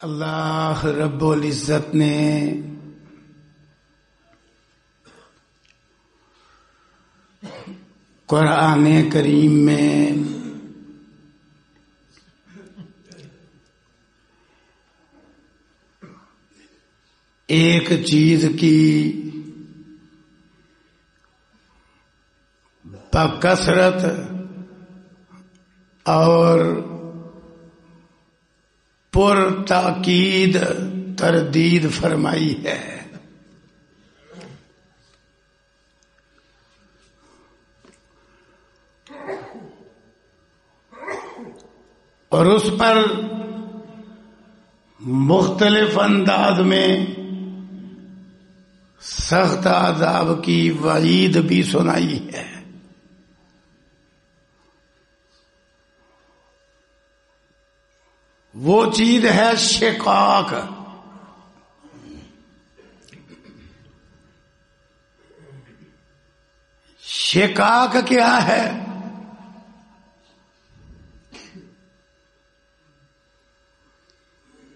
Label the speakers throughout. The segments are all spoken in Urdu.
Speaker 1: اللہ رب العزت نے قرآن کریم میں ایک چیز کی بکثرت اور پر تاکید تردید فرمائی ہے. اور اس پر مختلف انداز میں سخت عذاب کی وعید بھی سنائی ہے. وہ چیز ہے شقاق. شقاق کیا ہے؟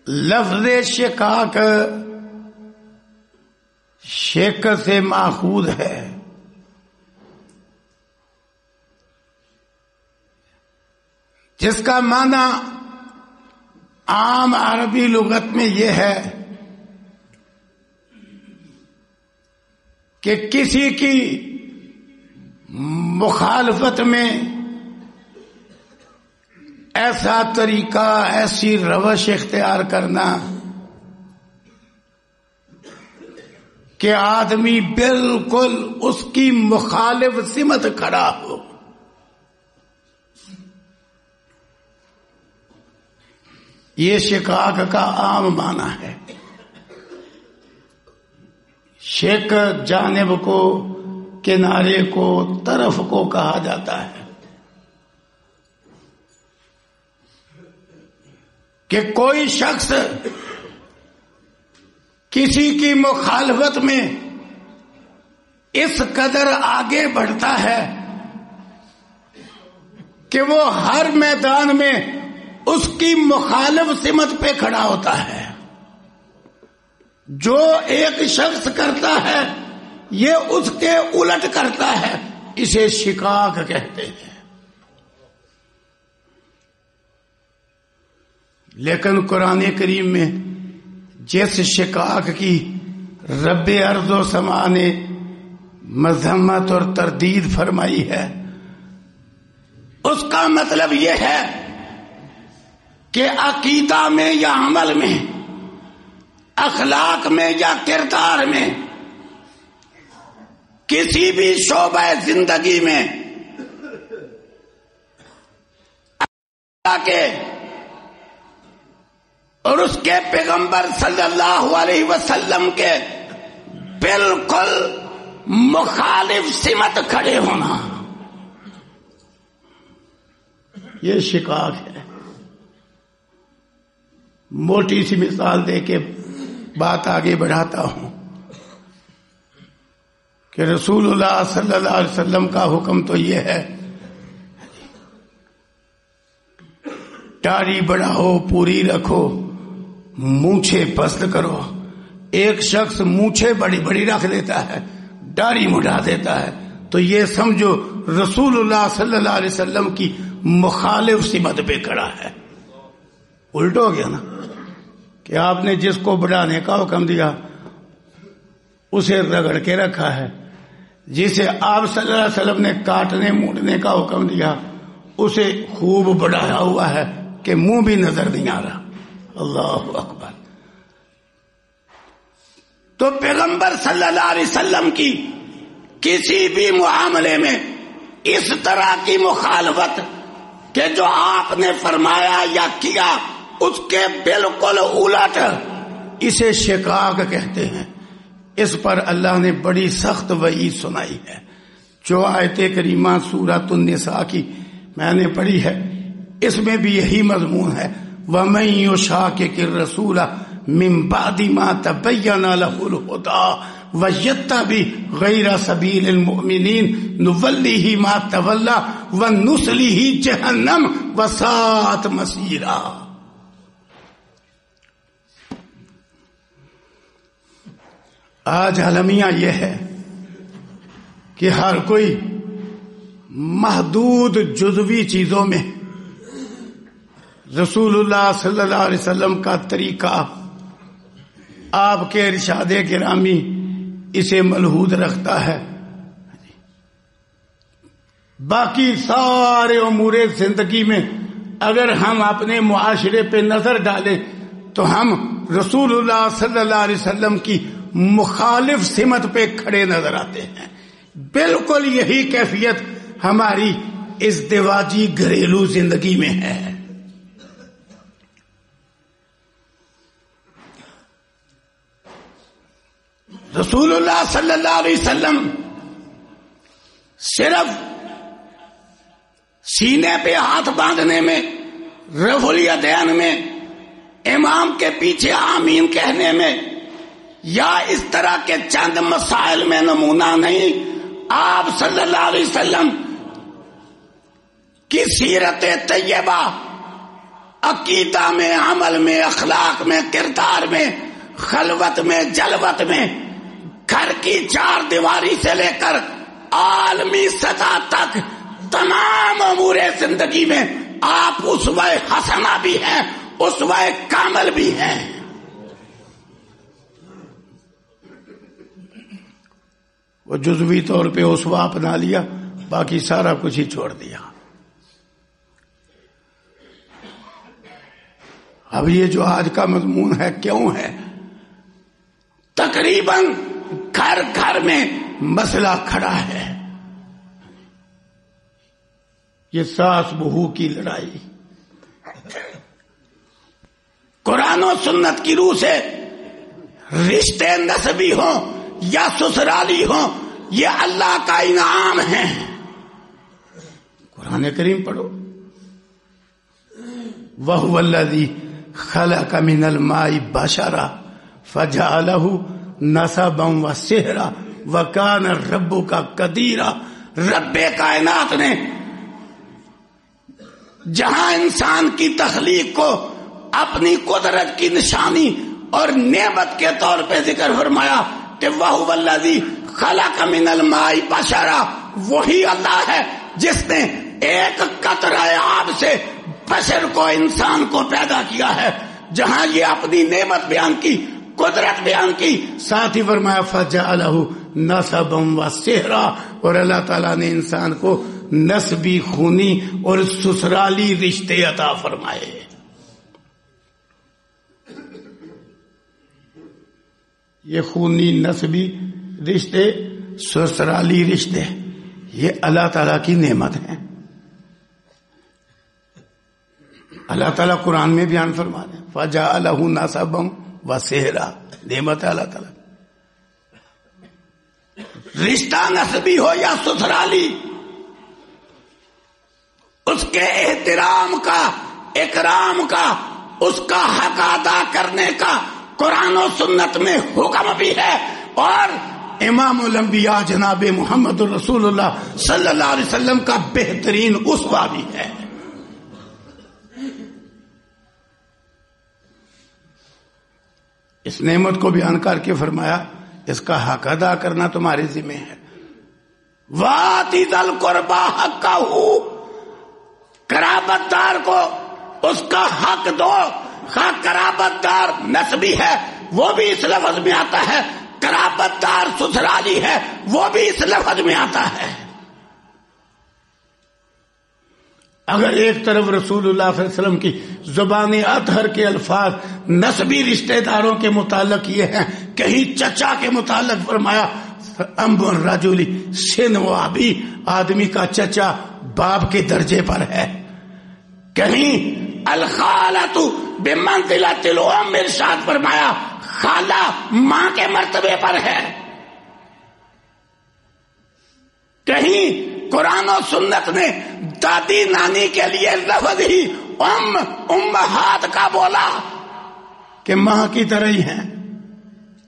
Speaker 1: لفظ شقاق شق سے ماخوذ ہے، جس کا معنی عام عربی لغت میں یہ ہے کہ کسی کی مخالفت میں ایسا طریقہ، ایسی روش اختیار کرنا کہ آدمی بالکل اس کی مخالف سمت کھڑا ہو. یہ شقاق کا عام معنی ہے. شق جانب کو، کنارے کو، طرف کو کہا جاتا ہے کہ کوئی شخص کسی کی مخالفت میں اس قدر آگے بڑھتا ہے کہ وہ ہر میدان میں اس کی مخالف سمت پہ کھڑا ہوتا ہے. جو ایک شخص کرتا ہے یہ اس کے الٹ کرتا ہے، اسے شقاق کہتے ہیں. لیکن قرآن کریم میں جس شقاق کی رب ارض و سما نے مذمت اور تردید فرمائی ہے، اس کا مطلب یہ ہے کہ عقیدہ میں یا عمل میں، اخلاق میں یا کردار میں، کسی بھی شعبہ زندگی میں اللہ کے اور اس کے پیغمبر صلی اللہ علیہ وسلم کے بالکل مخالف سمت کھڑے ہونا، یہ شقاق ہے. موٹی سی مثال دے کے بات آگے بڑھاتا ہوں کہ رسول اللہ صلی اللہ علیہ وسلم کا حکم تو یہ ہے داڑھی بڑھاؤ، پوری رکھو، مونچھیں پست کرو. ایک شخص مونچھیں بڑی بڑی رکھ دیتا ہے، داڑھی مڑا دیتا ہے، تو یہ سمجھو رسول اللہ صلی اللہ علیہ وسلم کی مخالف سمت پہ کھڑا ہے. الٹ ہو گیا نا کہ آپ نے جس کو بڑھانے کا حکم دیا اسے رگڑ کے رکھا ہے، جسے آپ صلی اللہ علیہ وسلم نے کاٹنے موڑنے کا حکم دیا اسے خوب بڑھایا ہوا ہے کہ منہ بھی نظر نہیں آ رہا. اللہ اکبر. تو پیغمبر صلی اللہ علیہ وسلم کی کسی بھی معاملے میں اس طرح کی مخالفت کہ جو آپ نے فرمایا یا کیا اس کے بالکل الٹ، اسے شقاق کہتے ہیں. اس پر اللہ نے بڑی سخت وعید سنائی ہے. جو آیت کریمہ سورۃ النساء کی میں نے پڑھی ہے، اس میں بھی یہی مضمون ہے. وَمَن يُشَاقِقِ الرَّسُولَ مِن بَعْدِ مَا تَبَيَّنَ لَهُ الْهُدَىٰ وَيَتَّبِعْ غَيْرَ سَبِيلِ الْمُؤْمِنِينَ نُوَلِّهِ مَا تَوَلَّىٰ وَنُصْلِهِ جَهَنَّمَ وَسَاءَتْ مَصِيرًا. آج المیہ یہ ہے کہ ہر کوئی محدود جزوی چیزوں میں رسول اللہ صلی اللہ علیہ وسلم کا طریقہ، آپ کے ارشاد گرامی اسے ملحوظ رکھتا ہے. باقی سارے امور زندگی میں اگر ہم اپنے معاشرے پہ نظر ڈالیں تو ہم رسول اللہ صلی اللہ علیہ وسلم کی مخالف سمت پہ کھڑے نظر آتے ہیں. بالکل یہی کیفیت ہماری ازدواجی گھریلو زندگی میں ہے. رسول اللہ صلی اللہ علیہ وسلم صرف سینے پہ ہاتھ باندھنے میں، رفع الیدین میں، امام کے پیچھے آمین کہنے میں یا اس طرح کے چند مسائل میں نمونہ نہیں. آپ صلی اللہ علیہ وسلم کی سیرت طیبہ عقیدہ میں، عمل میں، اخلاق میں، کردار میں، خلوت میں، جلوت میں، گھر کی چار دیواری سے لے کر عالمی سطح تک تمام امور زندگی میں آپ اسوہ حسنہ بھی ہیں، اسوہ کامل بھی ہیں. وہ جزوی طور پہ اسوہ اپنا لیا، باقی سارا کچھ ہی چھوڑ دیا. اب یہ جو آج کا مضمون ہے کیوں ہے؟ تقریباً گھر گھر میں مسئلہ کھڑا ہے، یہ ساس بہو کی لڑائی. قرآن و سنت کی روح سے رشتے نسبی ہوں یا سسرالی ہوں، یہ اللہ کا انعام ہے. قرآن کریم پڑھو. وَهُوَ الَّذِي خَلَقَ مِنَ الْمَاءِ بَشَرًا فَجَعَلَهُ نَسَبًا وَسِحْرًا وَكَانَ رَبُّكَ قَدِيرًا. رب کائنات نے جہاں انسان کی تخلیق کو اپنی قدرت کی نشانی اور نعمت کے طور پہ ذکر فرمایا کہ وَهُوَ الَّذِي خَلَقَ مِنَ الْمَاءِ بَشَرًا، وہی اللہ ہے جس نے ایک قطرہ آب سے بشر کو، انسان کو پیدا کیا ہے. جہاں یہ اپنی نعمت بیان کی، قدرت بیان کی، ساتھ ہی فرمایا فَجَعَلَهُ نَسَبًا وَسِحْرًا، اور اللہ تعالیٰ نے انسان کو نسبی، خونی اور سسرالی رشتے عطا فرمائے. یہ خونی، نسبی رشتے، سسرالی رشتے، یہ اللہ تعالیٰ کی نعمت ہے. اللہ تعالیٰ قرآن میں بیان فرما دیں فَجَعَلَهُ نَسَبًا وَسِحْرًا، نعمت ہے اللہ تعالیٰ. رشتہ نسبی ہو یا سسرالی، اس کے احترام کا، اکرام کا، اس کا حق ادا کرنے کا قرآن و سنت میں حکم بھی ہے، اور امام الانبیاء جناب محمد رسول اللہ صلی اللہ علیہ وسلم کا بہترین اسوہ بھی ہے. اس نعمت کو بیان کر کے فرمایا اس کا حق ادا کرنا تمہارے ذمہ ہے. وَآتِ ذَا الْقُرْبَىٰ حَقَّهُ، قرابت دار کو اس کا حق دو. خواہ قرابت دار نسبی ہے وہ بھی اس لفظ میں آتا ہے، قرابت دار سسرالی ہے وہ بھی اس لفظ میں آتا ہے. اگر ایک طرف رسول اللہ صلی اللہ علیہ وسلم کی زبان اطہر کے الفاظ نسبی رشتہ داروں کے متعلق یہ ہیں، کہیں چچا کے متعلق فرمایا ام الرجل سن و ابی، آدمی کا چچا باپ کے درجے پر ہے. کہیں الخالۃ بمنزلۃ الام، ارشاد فرمایا خالہ ماں کے مرتبے پر ہے. کہیں قرآن و سنت نے دادی نانی کے لیے لفظ ہی امہات کا بولا کہ ماں کی طرح ہی ہیں،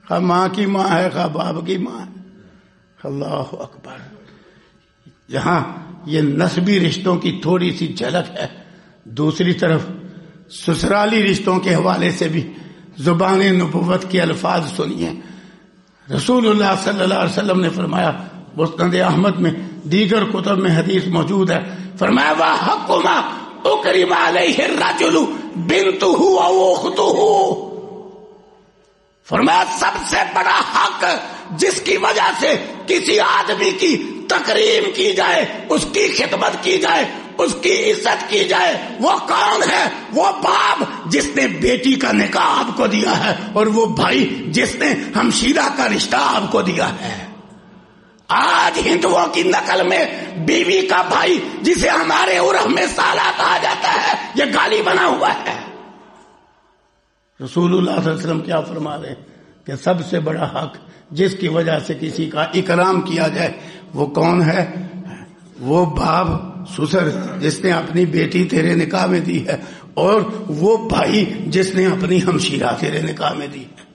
Speaker 1: خواہ ماں کی ماں ہے خواہ باپ کی ماں ہے. اللہ اکبر. یہاں یہ نسبی رشتوں کی تھوڑی سی جھلک ہے. دوسری طرف سسرالی رشتوں کے حوالے سے بھی زبان نبوت کے الفاظ سنیے. رسول اللہ صلی اللہ علیہ وسلم نے فرمایا، مسند احمد میں دیگر کتب میں حدیث موجود ہے، فرمایا وَحَقُّ مَا أُكْرِمَ عَلَيْهِ الرَّجُلُ بِنْتُهُ أَوْ أُخْتُهُ، فرمایا سب سے بڑا حق جس کی وجہ سے کسی آدمی کی تکریم کی جائے، اس کی خدمت کی جائے، اس کی عزت کی جائے، وہ کون ہے؟ وہ باپ جس نے بیٹی کا نکاح آپ کو دیا ہے، اور وہ بھائی جس نے ہمشیرہ کا رشتہ آپ کو دیا ہے۔ آج ہندوؤں کی نقل میں بیوی کا بھائی جسے ہمارے عرف میں سالہ کہا جاتا ہے، یہ گالی بنا ہوا ہے۔ رسول اللہ صلی اللہ علیہ وسلم کیا فرما رہے ہیں کہ سب سے بڑا حق جس کی وجہ سے کسی کا اکرام کیا جائے وہ کون ہے؟ وہ باپ سسر جس نے اپنی بیٹی تیرے نکاح میں دی ہے، اور وہ بھائی جس نے اپنی ہمشیرہ تیرے نکاح میں دی ہے۔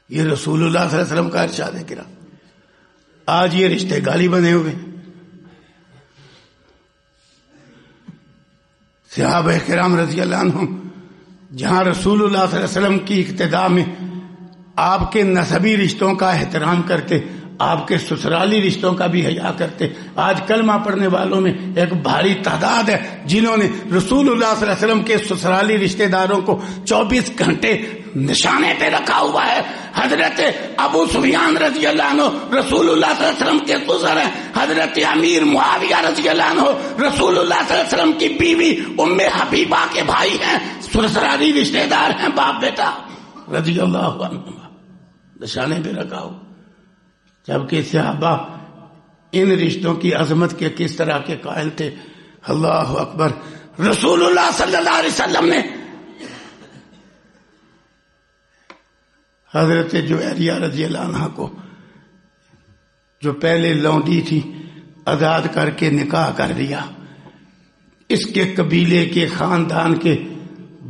Speaker 1: یہ رسول اللہ صلی اللہ علیہ وسلم کا ارشاد ہے کرام۔ آج یہ رشتے گالی بنے ہوئے۔ صحابہ کرام رضی اللہ عنہم جہاں رسول اللہ صلی اللہ علیہ وسلم کی اقتداء میں آپ کے نسبی رشتوں کا احترام کرتے، آپ کے سسرالی رشتوں کا بھی حیا کرتے، آج کلمہ پڑھنے والوں میں ایک بھاری تعداد ہے جنہوں نے رسول اللہ صلی اللہ علیہ وسلم کے سسرالی رشتہ داروں کو 24 گھنٹے نشانے پہ رکھا ہوا ہے۔ حضرت ابو سفیان رضی اللہ عنہ رسول اللہ صلی اللہ علیہ وسلم کے سسر ہیں، حضرت امیر معاویہ رضی اللہ عنہ رسول اللہ صلی اللہ علیہ وسلم کی بیوی ام حبیبہ کے بھائی ہیں، سسرالی رشتہ دار ہیں، باپ بیٹا رضی اللہ عنہ نشانے پہ رکھا ہو۔ جبکہ صحابہ ان رشتوں کی عظمت کے کس طرح کے قائل تھے۔ اللہ اکبر۔ رسول اللہ صلی اللہ علیہ وسلم نے حضرت جویریہ رضی اللہ عنہ کو، جو پہلے لونڈی تھی، آزاد کر کے نکاح کر دیا۔ اس کے قبیلے کے خاندان کے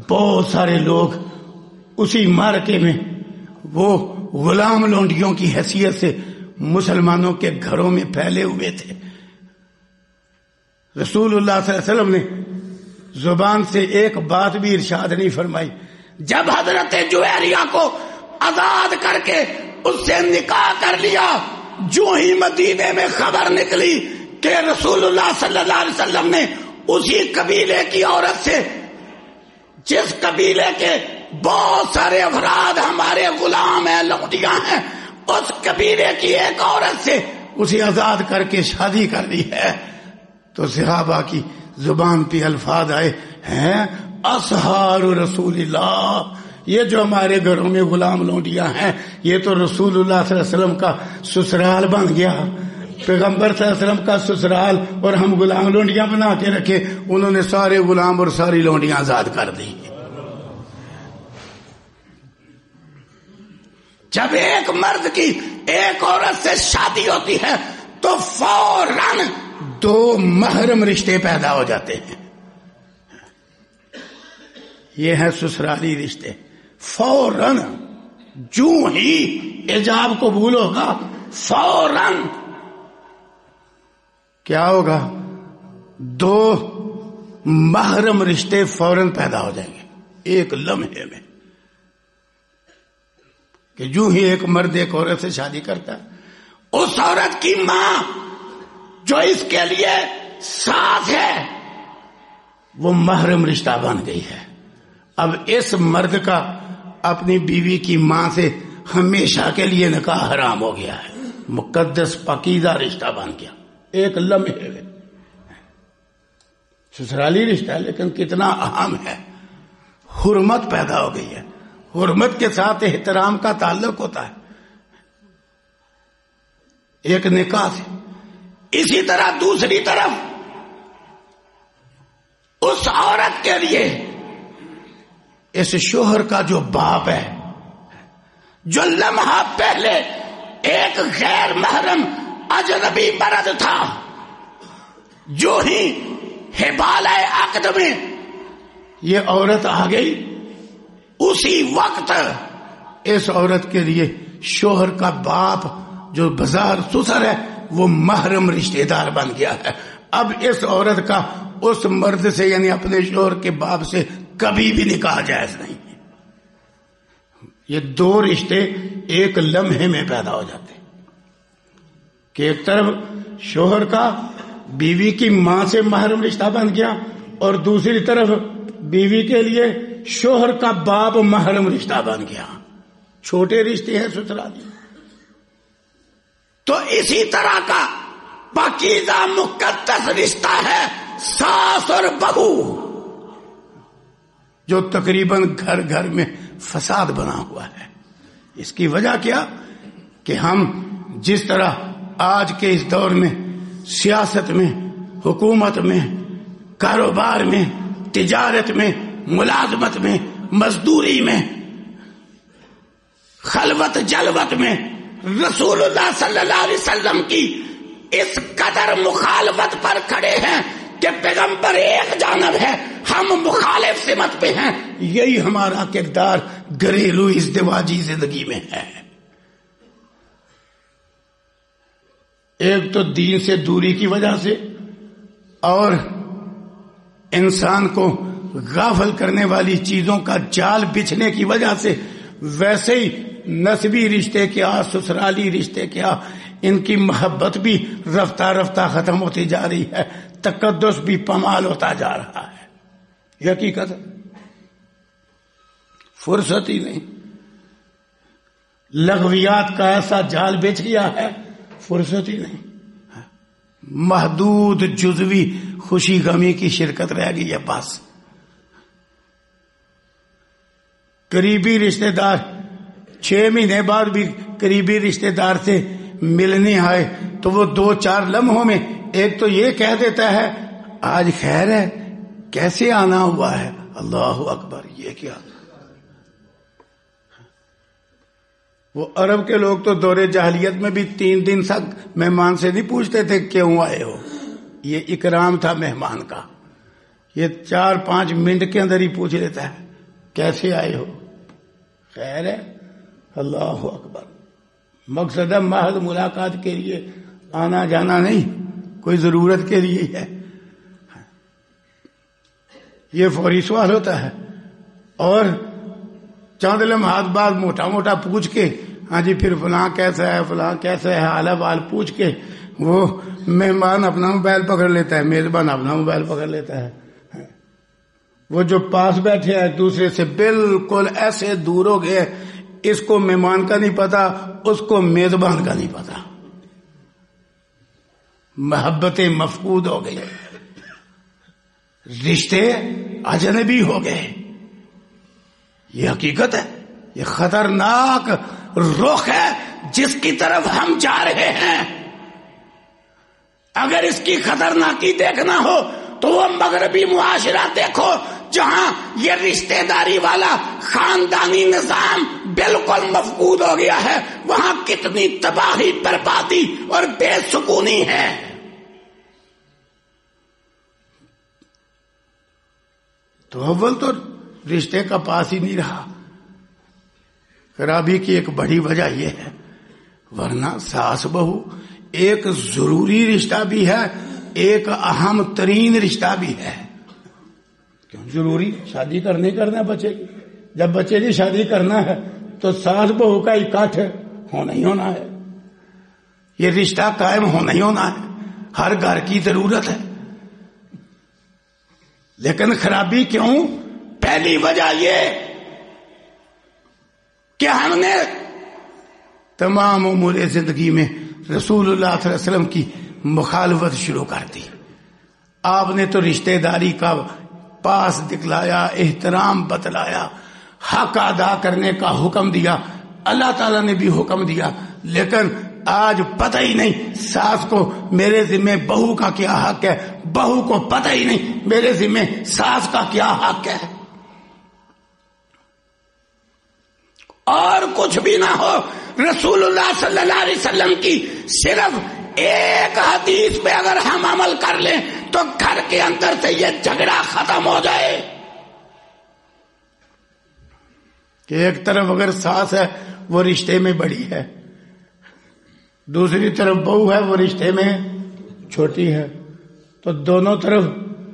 Speaker 1: بہت سارے لوگ اسی معرکے میں وہ غلام لونڈیوں کی حیثیت سے مسلمانوں کے گھروں میں پھیلے ہوئے تھے۔ رسول اللہ صلی اللہ علیہ وسلم نے زبان سے ایک بات بھی ارشاد نہیں فرمائی۔ جب حضرت جویریہ کو آزاد کر کے اس سے نکاح کر لیا، جو ہی مدینے میں خبر نکلی کہ رسول اللہ صلی اللہ علیہ وسلم نے اسی قبیلے کی عورت سے، جس قبیلے کے بہت سارے افراد ہمارے غلام ہیں، لونڈیاں ہیں، اس قبیلے کی ایک عورت سے اسے آزاد کر کے شادی کر دی ہے، تو صحابہ کی زبان پہ الفاظ آئے ہیں اصحار رسول اللہ، یہ جو ہمارے گھروں میں غلام لونڈیاں ہیں یہ تو رسول اللہ صلی اللہ علیہ وسلم کا سسرال بن گیا، پیغمبر صلی اللہ علیہ وسلم کا سسرال، اور ہم غلام لونڈیاں بنا کے رکھے، انہوں نے سارے غلام اور ساری لونڈیاں آزاد کر دی۔ جب ایک مرد کی ایک عورت سے شادی ہوتی ہے تو فوراً 2 محرم رشتے پیدا ہو جاتے ہیں۔ یہ ہے سسرالی رشتے۔ فوراً جو ہی ایجاب قبول ہوگا فوراً کیا ہوگا؟ 2 محرم رشتے فوراً پیدا ہو جائیں گے ایک لمحے میں، کہ جو ہی ایک مرد ایک عورت سے شادی کرتا ہے، اس عورت کی ماں جو اس کے لیے ساز ہے وہ محرم رشتہ بن گئی ہے۔ اب اس مرد کا اپنی بیوی کی ماں سے ہمیشہ کے لیے نکاح حرام ہو گیا ہے، مقدس پاکیزہ رشتہ بن گیا ایک لمحے میں۔ سسرالی رشتہ ہے لیکن کتنا اہم ہے، حرمت پیدا ہو گئی ہے، حرمت کے ساتھ احترام کا تعلق ہوتا ہے ایک نکاح سے۔ اسی طرح دوسری طرف اس عورت کے لیے اس شوہر کا جو باپ ہے، جو لمحہ پہلے ایک غیر محرم اجنبی مرد تھا، جو ہی حبالہ عقد میں یہ عورت آ گئی، اسی وقت اس عورت کے لیے شوہر کا باپ جو بظاہر سسر ہے وہ محرم رشتہ دار بن گیا ہے۔ اب اس عورت کا اس مرد سے یعنی اپنے شوہر کے باپ سے کبھی بھی نکاح جائز نہیں ہے۔
Speaker 2: یہ دو رشتے ایک لمحے میں پیدا ہو جاتے ہیں کہ ایک طرف شوہر کا بیوی کی ماں سے محرم رشتہ بن گیا اور دوسری طرف بیوی کے لیے شوہر کا باپ محرم رشتہ بن گیا. چھوٹے رشتے ہیں سسرالی.
Speaker 1: تو اسی طرح کا پاکیزہ مقدس رشتہ ہے ساس اور بہو،
Speaker 2: جو تقریباً گھر گھر میں فساد بنا ہوا ہے. اس کی وجہ کیا کہ ہم جس طرح آج کے اس دور میں سیاست میں، حکومت میں، کاروبار میں، تجارت میں، ملازمت میں، مزدوری میں، خلوت جلوت میں رسول اللہ صلی اللہ علیہ وسلم کی اس قدر مخالفت پر کھڑے ہیں کہ پیغمبر ایک جانب ہے، ہم مخالف سمت پہ ہیں. یہی ہمارا کردار گھریلو ازدواجی زندگی میں ہے. ایک تو دین سے دوری کی وجہ سے اور انسان کو غافل کرنے والی چیزوں کا جال بچھنے کی وجہ سے. ویسے ہی نسبی رشتے کیا، سسرالی رشتے کیا، ان کی محبت بھی رفتہ رفتہ ختم ہوتی جا رہی ہے، تقدس بھی پامال ہوتا جا رہا ہے. یہ حقیقت ہے. فرصت ہی نہیں. لغویات کا ایسا جال بچھ گیا ہے، فرصت ہی نہیں. محدود جزوی خوشی غمی کی شرکت رہ گئی ہے بس. قریبی رشتہ دار 6 مہینے بعد بھی قریبی رشتہ دار سے ملنے آئے تو وہ 2-4 لمحوں میں ایک تو یہ کہہ دیتا ہے آج خیر ہے، کیسے آنا ہوا ہے، اللہ اکبر. یہ کیا؟ وہ عرب کے لوگ تو دور جاہلیت میں بھی 3 دن تک مہمان سے نہیں پوچھتے تھے کیوں آئے ہو. یہ اکرام تھا مہمان کا. یہ 4-5 منٹ کے اندر ہی پوچھ لیتا ہے کیسے آئے ہو، خیر ہے، اللہ اکبر. مقصد ہے محض ملاقات کے لیے، آنا جانا نہیں، کوئی ضرورت کے لیے ہے. یہ فوری سوال ہوتا ہے. اور چند لمحات بعد موٹا موٹا پوچھ کے ہاں جی پھر فلاں کیسا ہے، فلاں کیسا ہے، حال احوال پوچھ کے وہ مہمان اپنا موبائل پکڑ لیتا ہے، میزبان اپنا موبائل پکڑ لیتا ہے. وہ جو پاس بیٹھے ہیں دوسرے سے بالکل ایسے دور ہو گئے، اس کو مہمان کا نہیں پتا، اس کو میزبان کا نہیں پتا. محبتیں مفقود ہو گئی، رشتے اجنبی ہو گئے. یہ حقیقت ہے. یہ خطرناک رخ ہے جس کی طرف ہم جا رہے ہیں. اگر اس کی خطرناکی دیکھنا ہو تو وہ مغربی معاشرہ دیکھو جہاں یہ رشتہ داری والا خاندانی نظام بالکل مفقود ہو گیا ہے. وہاں کتنی تباہی، بربادی اور بے سکونی ہے. تو اول تو رشتے کا پاس ہی نہیں رہا. خرابی کی ایک بڑی وجہ یہ ہے. ورنہ ساس بہو ایک ضروری رشتہ بھی ہے، ایک اہم ترین رشتہ بھی ہے. کیوں ضروری؟ شادی کرنا بچے کی. جب بچے کی شادی کرنا ہے تو ساس بہو کا اکٹھ ہونا ہی ہونا ہے. یہ رشتہ قائم ہونا ہی ہونا ہے. ہر گھر کی ضرورت ہے. لیکن خرابی کیوں؟
Speaker 1: پہلی وجہ یہ کہ ہم نے
Speaker 2: تمام امور زندگی میں رسول اللہ صلی اللہ علیہ وسلم کی مخالفت شروع کر دی. آپ نے تو رشتہ داری کا پاس دکھلایا، احترام بتلایا، حق ادا کرنے کا حکم دیا، اللہ تعالیٰ نے بھی حکم دیا. لیکن آج پتہ ہی نہیں ساس کو میرے ذمہ بہو کا کیا حق ہے، بہو کو پتہ ہی نہیں میرے ذمہ ساس کا کیا حق ہے.
Speaker 1: اور کچھ بھی نہ ہو، رسول اللہ صلی اللہ علیہ وسلم کی صرف ایک حدیث پہ اگر ہم عمل کر لیں تو گھر کے اندر سے یہ جھگڑا ختم ہو جائے.
Speaker 2: کہ ایک طرف اگر ساس ہے وہ رشتے میں بڑی ہے، دوسری طرف بہو ہے وہ رشتے میں چھوٹی ہے. تو دونوں طرف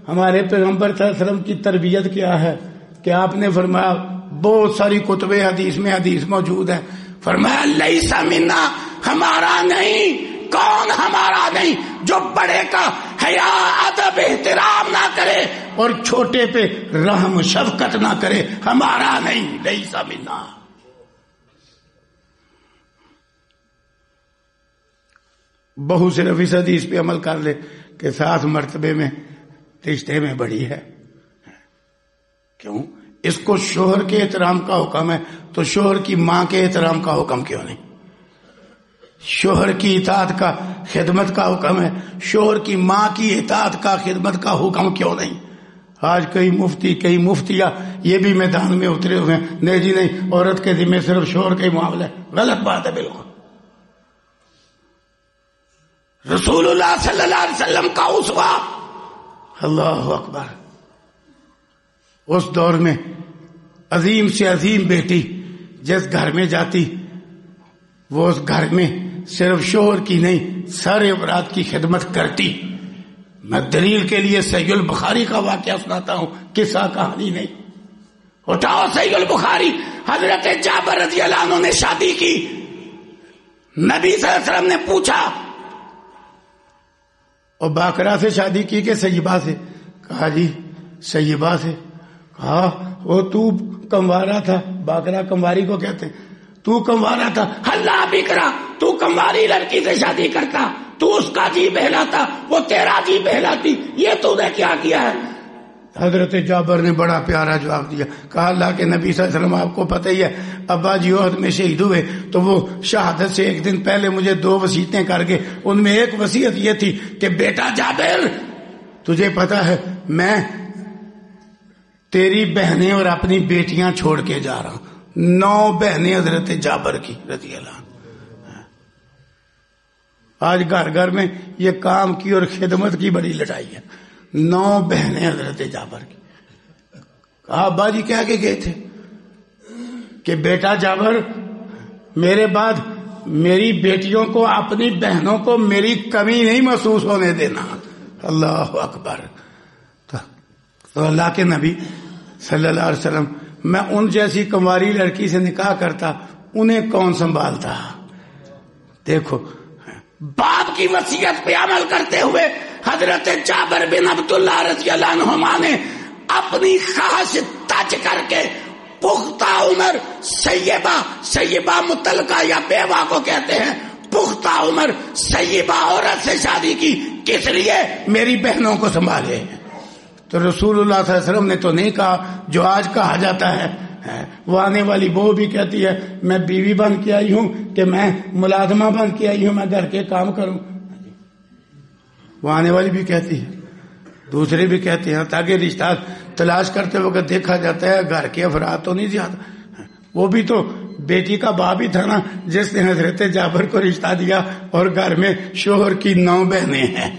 Speaker 2: ہمارے پیغمبر صلی اللہ علیہ وسلم کی تربیت کیا ہے کہ آپ نے فرمایا بہت ساری کتب حدیث میں حدیث موجود ہے.
Speaker 1: فرمایا لیس منا، ہمارا نہیں. کون ہمارا نہیں؟ جو بڑے کا حیا ادب احترام نہ کرے
Speaker 2: اور چھوٹے پہ رحم شفقت نہ کرے، ہمارا نہیں. لیس منا. بہو صرف اس حدیث پہ عمل کر لے کہ 7 مرتبے میں رشتے میں بڑی ہے. کیوں؟ اس کو شوہر کے احترام کا حکم ہے تو شوہر کی ماں کے احترام کا حکم کیوں نہیں؟ شوہر کی اطاعت کا خدمت کا حکم ہے، شوہر کی ماں کی اطاعت کا خدمت کا حکم کیوں نہیں؟ آج کئی مفتی کئی مفتیاں یہ بھی میدان میں اترے ہوئے ہیں، نہیں جی نہیں، عورت کے ذمہ صرف شوہر کا ہی معاملہ ہے. غلط بات ہے بالکل.
Speaker 1: رسول اللہ صلی اللہ علیہ وسلم کا اسوہ.
Speaker 2: اللہ اکبر. اس دور میں عظیم سے عظیم بیٹی جس گھر میں جاتی وہ اس گھر میں صرف شوہر کی نہیں سارے افراد کی خدمت کرتی. میں دلیل کے لیے صحیح البخاری کا واقعہ سناتا ہوں، قصہ کہانی نہیں.
Speaker 1: اٹھاؤ صحیح البخاری. حضرت جابر رضی اللہ عنہ نے شادی کی. نبی صلی اللہ علیہ وسلم نے پوچھا،
Speaker 2: اور باقرہ سے شادی کی کہ سیبہ سے؟ کہا جی سیبہ سے. کہا وہ تو کموارا تھا. باقرہ کمواری کو کہتے ہیں. تو کموارا تھا.
Speaker 1: اللہ بکرا، تو کمواری لڑکی سے شادی کرتا، تو اس کا جی بہلاتا، وہ تیرا جی بہلاتی، یہ تو نے کیا کیا ہے؟
Speaker 2: حضرت جابر نے بڑا پیارا جواب دیا. کہا اللہ کے نبی صلی اللہ علیہ وسلم آپ کو پتہ ہی ہے ابا جی احد میں شہید ہوئے تو وہ شہادت سے ایک دن پہلے مجھے 2 وصیتیں کر گئے. ان میں ایک وصیت یہ تھی کہ بیٹا جابر تجھے پتہ ہے میں تیری بہنیں اور اپنی بیٹیاں چھوڑ کے جا رہا ہوں. 9 بہنیں حضرت جابر کی رضی اللہ عنہ. آج گھر گھر میں یہ کام کی اور خدمت کی بڑی لڑائی ہے. 9 بہنیں حضرت جابر کی. کہا ابا جی کہہ کے گئے تھے کہ بیٹا جابر میرے بعد میری بیٹیوں کو اپنی بہنوں کو میری کمی نہیں محسوس ہونے دینا. اللہ اکبر. تو اللہ کے نبی صلی اللہ علیہ وسلم میں ان جیسی کنواری لڑکی سے نکاح کرتا انہیں کون سنبھالتا؟ دیکھو
Speaker 1: باپ کی وصیت پہ عمل کرتے ہوئے حضرت جابر بن عبداللہ رضی اللہ عنہما نے اپنی خواہش تج کر کے پختہ عمر سیبہ متعلقہ یا بیوہ کو کہتے ہیں، پختہ عمر سیبہ عورت سے شادی کی. کس لیے؟ میری بہنوں کو سنبھالے. تو رسول اللہ صلی اللہ علیہ وسلم نے تو نہیں کہا جو آج کہا جاتا ہے. وہ آنے والی بہو بھی کہتی ہے میں بیوی بن کے آئی ہوں کہ میں ملازمہ بن کے آئی ہوں، میں گھر کے کام کروں. وہ آنے والی بھی کہتی ہے، دوسرے بھی کہتے ہیں، تاکہ رشتہ تلاش کرتے وقت دیکھا جاتا ہے گھر کے افراد تو نہیں زیادہ. وہ بھی تو بیٹی کا باپ ہی تھا نا جس نے حضرت جابر کو رشتہ دیا، اور گھر میں شوہر کی 9 بہنیں ہیں.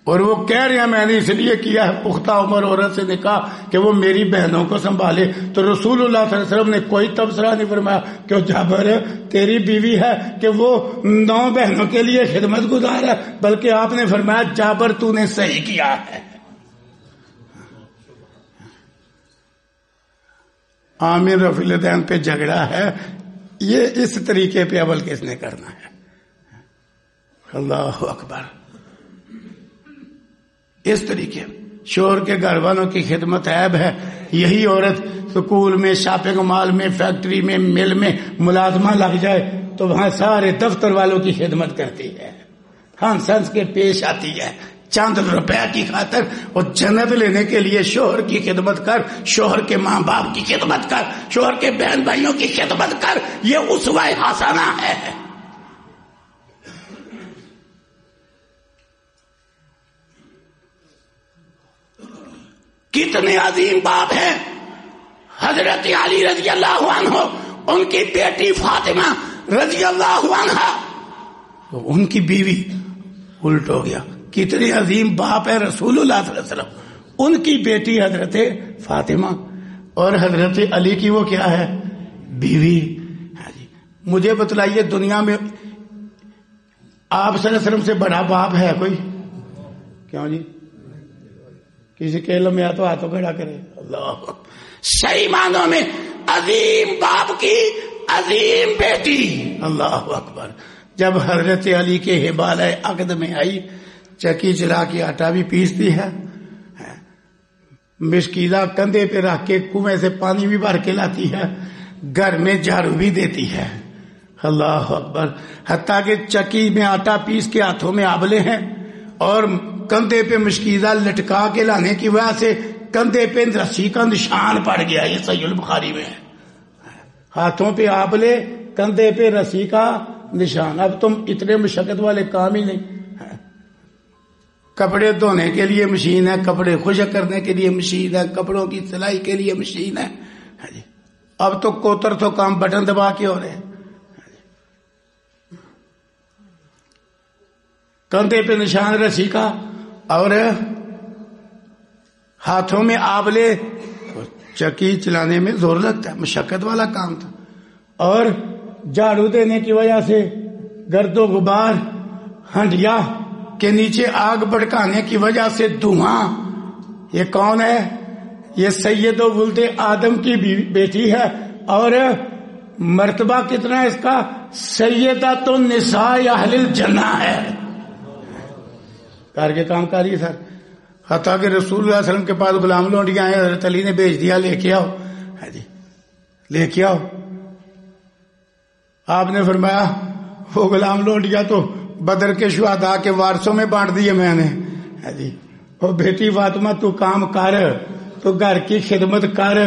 Speaker 1: اور وہ کہہ رہے ہیں میں نے اس لیے کیا ہے پختہ عمر عورت سے نکاح کہ وہ میری بہنوں کو سنبھالے. تو رسول اللہ صلی اللہ علیہ وسلم نے کوئی تبصرہ نہیں فرمایا کہ جابر تیری بیوی ہے کہ وہ 9 بہنوں کے لیے خدمت گزار ہے، بلکہ آپ نے فرمایا جابر تو نے صحیح کیا ہے. عامر رفیع الدین پہ جھگڑا ہے، یہ اس طریقے پہ عمل کس نے کرنا ہے؟ اللہ اکبر. اس طریقے شوہر کے گھر والوں کی خدمت عیب ہے. یہی عورت سکول میں، شاپنگ مال میں، فیکٹری میں، مل میں ملازمہ لگ جائے تو وہاں سارے دفتر والوں کی خدمت کرتی ہے، ہنس ہنس کے پیش آتی ہے. چند روپے کی خاطر اور جنت لینے کے لیے شوہر کی خدمت کر، شوہر کے ماں باپ کی خدمت کر، شوہر کے بہن بھائیوں کی خدمت کر. یہ اسوہ حسنہ ہے. کتنے عظیم باپ ہیں. حضرت علی رضی اللہ عنہ، ان کی بیٹی فاطمہ رضی اللہ عنہ،
Speaker 2: ان کی بیوی. الٹ ہو گیا. کتنے عظیم باپ ہے رسول اللہ صلی اللہ علیہ وسلم، ان کی بیٹی حضرت فاطمہ، اور حضرت علی کی وہ کیا ہے؟ بیوی. مجھے بتلائیے دنیا میں آپ صلی اللہ علیہ وسلم سے بڑا باپ ہے کوئی؟ کیوں جی؟ کسی کے علم میں تو ہاتھوں کھڑا کرے. اللہ
Speaker 1: صحیح معنوں میں عظیم باپ کی عظیم بیٹی.
Speaker 2: اللہ اکبر. جب حضرت علی کے حبالہ عقد میں آئی چکی چلا کے آٹا بھی پیستی ہے, مشکیلا کندھے پہ رکھ کے کنویں سے پانی بھی بھر کے لاتی ہے, گھر میں جھاڑو بھی دیتی ہے. اللہ اکبر. حتیٰ کہ چکی میں آٹا پیس کے ہاتھوں میں آبلے ہیں اور کندھے پہ مشکیزہ لٹکا کے لانے کی وجہ سے کندھے پہ رسی کا نشان پڑ گیا. یہ صحیح البخاری میں ہے. ہاتھوں پہ آبلے, کندھے پہ رسی کا نشان. اب تم اتنے مشقت والے کام ہی نہیں. کپڑے دھونے کے لیے مشین ہے, کپڑے خشک کرنے کے لیے مشین ہے, کپڑوں کی سلائی کے لیے مشین ہے. اب تو کوتر تو کام بٹن دبا کے ہو رہے ہیں. کندھے پہ نشان رسی کا اور ہاتھوں میں آبلے. چکی چلانے میں زور لگتا ہے, مشقت والا کام تھا. اور جھاڑو دینے کی وجہ سے گرد و غبار, ہنڈیا کے نیچے آگ بھڑکانے کی وجہ سے دھواں. یہ کون ہے؟ یہ سید و ولد آدم کی بیٹی ہے. اور مرتبہ کتنا ہے اس کا؟ سیدۃ النساء اہل الجنہ ہے. کار کے کام کاری سر. حتیٰ کہ رسول اللہ علیہ وسلم کے پاس غلام لونڈیاں آئے, حضرت علی نے بھیج دیا لے کے آؤ. لے کے آؤ. آپ نے فرمایا وہ غلام لونڈیا تو بدر کے شہداء کے وارثوں میں بانٹ دیے میں نے. وہ بیٹی فاطمہ تو کام کر, تو گھر کی خدمت کر.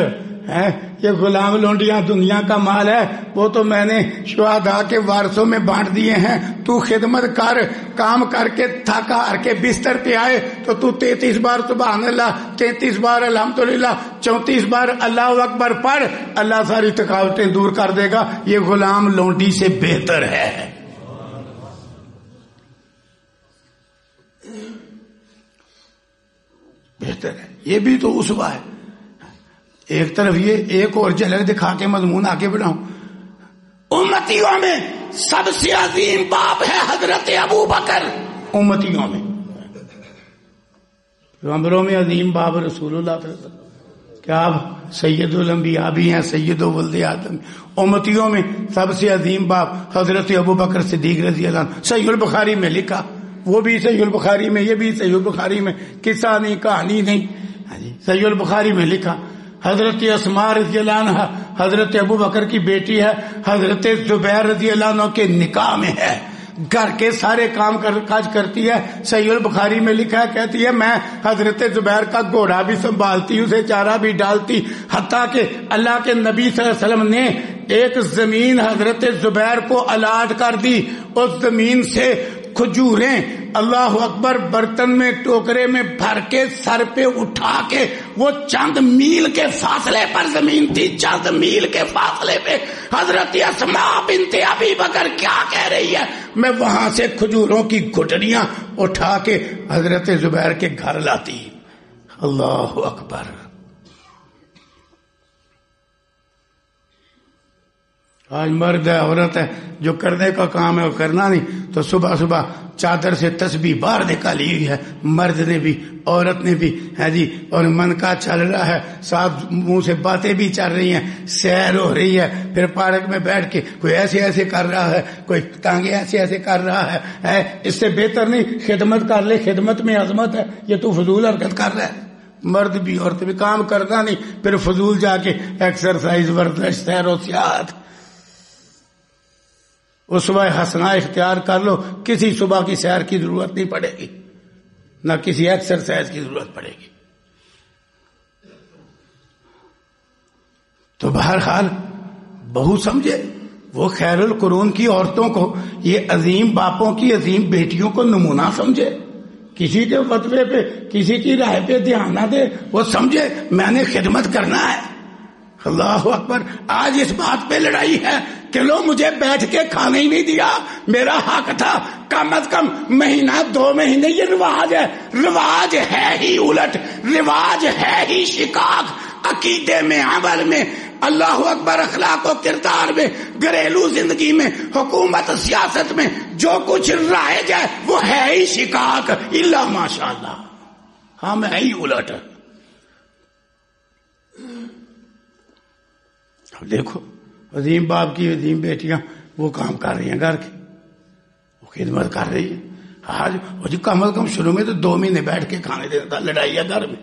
Speaker 2: یہ غلام لونڈیاں دنیا کا مال ہے, وہ تو میں نے شہداء کے وارثوں میں بانٹ دیے ہیں. تو خدمت کر, کام کر کے تھک ہار کے بستر پہ آئے تو 33 بار سبحان اللہ, 33 بار الحمدللہ, 34 بار اللہ اکبر پڑھ. اللہ ساری تھکاوٹیں دور کر دے گا. یہ غلام لونڈی سے بہتر ہے. بہتر ہے. یہ بھی تو اسوہ ہے. ایک طرف یہ, ایک اور جھلک دکھا کے مضمون آگے بڑھاؤں.
Speaker 1: امتیوں میں سب سے عظیم باپ ہے حضرت ابو بکر.
Speaker 2: امتیوں میں, پیغمبروں میں عظیم باپ رسول اللہ صلی اللہ علیہ وسلم. کیا آپ سید الانبیاء بھی ہیں, سید و ولد آدم. امتیوں میں سب سے عظیم باپ حضرت ابو بکر صدیق رضی اللہ عنہ. صحیح البخاری میں لکھا, وہ بھی صحیح البخاری میں, یہ بھی صحیح البخاری میں, قصہ نہیں کہانی نہیں. صحیح البخاری میں لکھا حضرت اسماء رضی اللہ عنہ حضرت ابو بکر کی بیٹی ہے, حضرت زبیر رضی اللہ عنہ کے نکاح میں ہے, گھر کے سارے کام کاج کرتی ہے. صحیح البخاری میں لکھا ہے, کہتی ہے میں حضرت زبیر کا گھوڑا بھی سنبھالتی, اسے چارہ بھی ڈالتی. حتیٰ کہ اللہ کے نبی صلی اللہ علیہ وسلم نے ایک زمین حضرت زبیر کو الاٹ کر دی. اس زمین سے کھجوریں اللہ اکبر برتن میں ٹوکرے میں بھر کے سر پہ اٹھا کے, وہ چند میل کے فاصلے پر زمین تھی, چند میل کے فاصلے پہ حضرت اسماء بنت ابی بکر کیا کہہ رہی ہے, میں وہاں سے کھجوروں کی گٹریاں اٹھا کے حضرت زبیر کے گھر لاتی. اللہ اکبر. آج مرد ہے عورت ہے, جو کرنے کا کام ہے وہ کرنا نہیں, تو صبح صبح چادر سے تسبیح باہر نکالی ہوئی ہے, مرد نے بھی عورت نے بھی ہے جی. اور من کا چل رہا ہے, ساتھ منہ سے باتیں بھی چل رہی ہیں, سیر ہو رہی ہے. پھر پارک میں بیٹھ کے کوئی ایسے ایسے کر رہا ہے, کوئی ٹانگیں ایسے ایسے کر رہا ہے. اس سے بہتر نہیں خدمت کر لے, خدمت میں عظمت ہے. یہ تو فضول حرکت کر رہا ہے. مرد بھی عورت بھی کام کرنا نہیں, پھر فضول جا کے ایکسرسائز, ورزش, سیر و سیاحت. اس صبح حسنہ اختیار کر لو, کسی صبح کی سیر کی ضرورت نہیں پڑے گی, نہ کسی ایکسرسائز کی ضرورت پڑے گی. تو بہرحال بہو سمجھے, وہ خیر القرون کی عورتوں کو, یہ عظیم باپوں کی عظیم بیٹیوں کو نمونہ سمجھے. کسی کے فتوے پہ, کسی کی رائے پہ دھیان نہ دے, وہ سمجھے میں نے خدمت کرنا ہے. اللہ اکبر. آج اس بات پہ لڑائی ہے کہ لو مجھے بیٹھ کے کھانے ہی نہیں دیا, میرا حق تھا, کم از کم مہینہ 2 مہینے. یہ رواج ہے, رواج ہے ہی الٹ, رواج ہے ہی شقاق. عقیدے میں, عمل میں, اللہ اکبر, اخلاق و کردار میں, گھریلو زندگی میں, حکومت سیاست میں, جو کچھ رائج ہے وہ ہے ہی شقاق. الا ماشاء اللہ. ہم ہے ہی الٹ. اب دیکھو عظیم باپ کی عظیم بیٹیاں وہ کام کر رہی ہیں گھر کے, وہ خدمت کر رہی ہیں. آج جی کم از کم شروع میں تو 2 مہینے بیٹھ کے کھانے دینا تھا, لڑائی ہے گھر میں.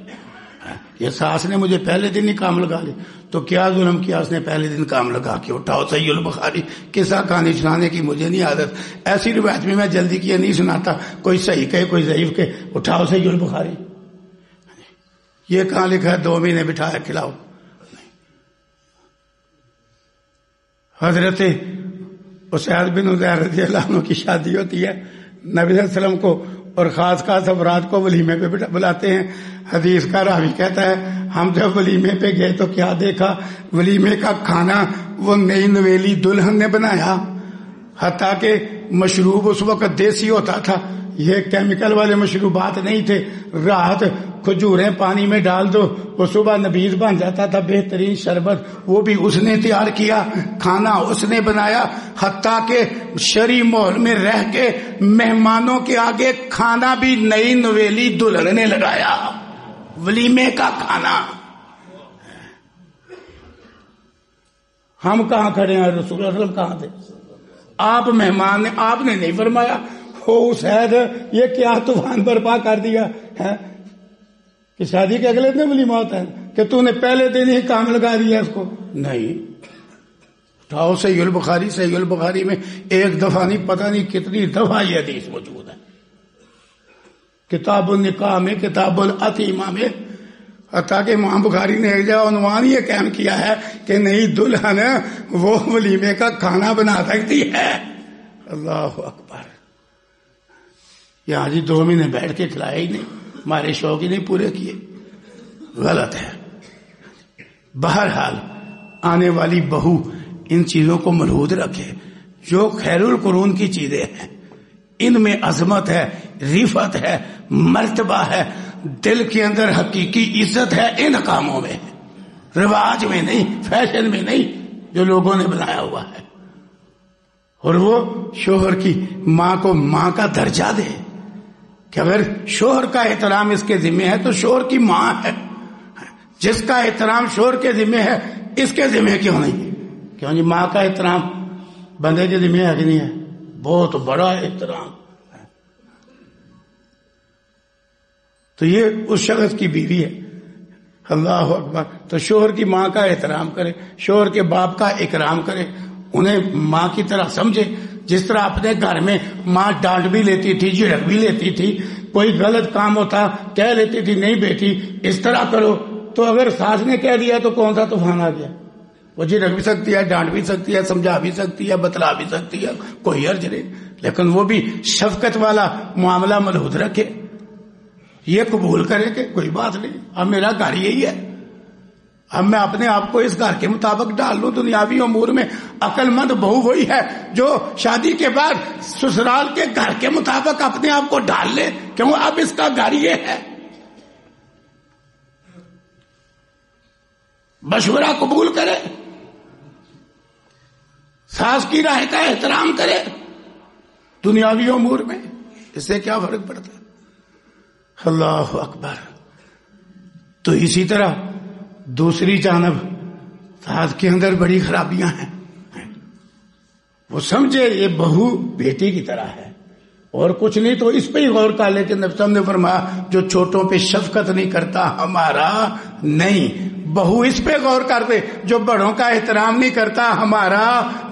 Speaker 2: یہ ساس نے مجھے پہلے دن ہی کام لگا لی, تو کیا ظلم کیا اس نے پہلے دن کام لگا کے. اٹھاؤ صحیح البخاری قصہ کہانی سنانے کی مجھے نہیں عادت, ایسی روایت میں جلدی کیا نہیں سناتا, کوئی صحیح کہے کوئی ضعیف کہے. اٹھاؤ صحیح البخاری, یہ کہاں لکھا ہے 2 مہینے بٹھایا کھلاؤ. حضرت اسید بن حضیر رضی اللہ عنہ کی شادی ہوتی ہے, نبی صلی اللہ علیہ وسلم کو اور خاص افراد کو ولیمے پہ بلاتے ہیں. حدیث کا راوی کہتا ہے ہم جب ولیمے پہ گئے تو کیا دیکھا, ولیمے کا کھانا وہ نئی نویلی دلہن نے بنایا, حتیٰ کہ مشروب اس وقت دیسی ہوتا تھا, یہ کیمیکل والے مشروبات نہیں تھے. رات کھجوریں پانی میں ڈال دو, وہ صبح نبیذ بن جاتا تھا, بہترین شربت وہ بھی اس نے تیار کیا, کھانا اس نے بنایا. حتیٰ کہ شرعی ماحول میں رہ کے مہمانوں کے آگے کھانا بھی نئی نویلی دلہن نے لگایا, ولیمے کا کھانا. ہم کہاں کھڑے ہیں, رسول اللہ صلی اللہ علیہ وسلم کہاں تھے؟ آپ مہمان نے, آپ نے نہیں فرمایا ہو اسید یہ کیا طوفان برپا کر دیا ہے کہ شادی کے اگلے دن ولیمہ ہوتا ہے, کہ تو نے پہلے دن ہی کام لگا دیا اس کو. نہیں, اٹھاؤ صحیح البخاری, صحیح البخاری میں ایک دفعہ نہیں پتہ نہیں کتنی دفعہ یہ حدیث موجود ہے. کتاب النکاح میں, کتاب العتیمہ میں, حتیٰ کہ امام بخاری نے ایک جگہ عنوان یہ قائم کیا ہے کہ نئی دلہن وہ ولیمے کا کھانا بنا سکتی ہے. اللہ اکبر. یہاں جی 2 مہینے بیٹھ کے کھلایا ہی نہیں, ہمارے شوق ہی نہیں پورے کیے, غلط ہے. بہرحال آنے والی بہو ان چیزوں کو ملحوظ رکھے. جو خیر القرون کی چیزیں ہیں ان میں عظمت ہے, رفعت ہے, مرتبہ ہے, دل کے اندر حقیقی عزت ہے ان کاموں میں, رواج میں نہیں, فیشن میں نہیں جو لوگوں نے بنایا ہوا ہے. اور وہ شوہر کی ماں کو ماں کا درجہ دے کہ اگر شوہر کا احترام اس کے ذمہ ہے تو شوہر کی ماں ہے, جس کا احترام شوہر کے ذمہ ہے اس کے ذمہ کیوں نہیں؟ کیوں جی ماں کا احترام بندے کے ذمہ ہے کہ نہیں ہے؟ بہت بڑا احترام. تو یہ اس شخص کی بیوی ہے, اللہ اکبر. تو شوہر کی ماں کا احترام کرے, شوہر کے باپ کا اکرام کرے, انہیں ماں کی طرح سمجھے. جس طرح اپنے گھر میں ماں ڈانٹ بھی لیتی تھی, جھڑک بھی لیتی تھی, کوئی غلط کام ہوتا کہہ لیتی تھی نہیں بیٹی اس طرح کرو, تو اگر ساس نے کہہ دیا تو کون سا طوفان آ گیا؟ وہ جھڑک بھی سکتی ہے, ڈانٹ بھی سکتی ہے, سمجھا بھی سکتی ہے, بتلا بھی سکتی ہے, کوئی حرج نہیں, لیکن وہ بھی شفقت والا معاملہ ملحوظ رکھے, یہ قبول کرے کہ کوئی بات نہیں, اب میرا گھر یہی ہے, اب میں اپنے آپ کو اس گھر کے مطابق ڈال لوں. دنیاوی امور میں عقل مند بہو وہی ہے جو شادی کے بعد سسرال کے گھر کے مطابق اپنے آپ کو ڈال لے, کیوں اب اس کا گھر یہ ہے. مشورہ قبول کرے, ساس کی رائے کا احترام کرے دنیاوی امور میں, اس سے کیا فرق پڑتا ہے؟ اللہ اکبر. تو اسی طرح دوسری جانب ساس کے اندر بڑی خرابیاں ہیں, وہ سمجھے یہ بہو بیٹی کی طرح ہے اور کچھ نہیں, تو اس پہ ہی غور کر لے کہ نبی صلی اللہ علیہ وسلم نے فرمایا جو چھوٹوں پہ شفقت نہیں کرتا ہمارا نہیں. بہو اس پہ غور کر دے جو بڑوں کا احترام نہیں کرتا ہمارا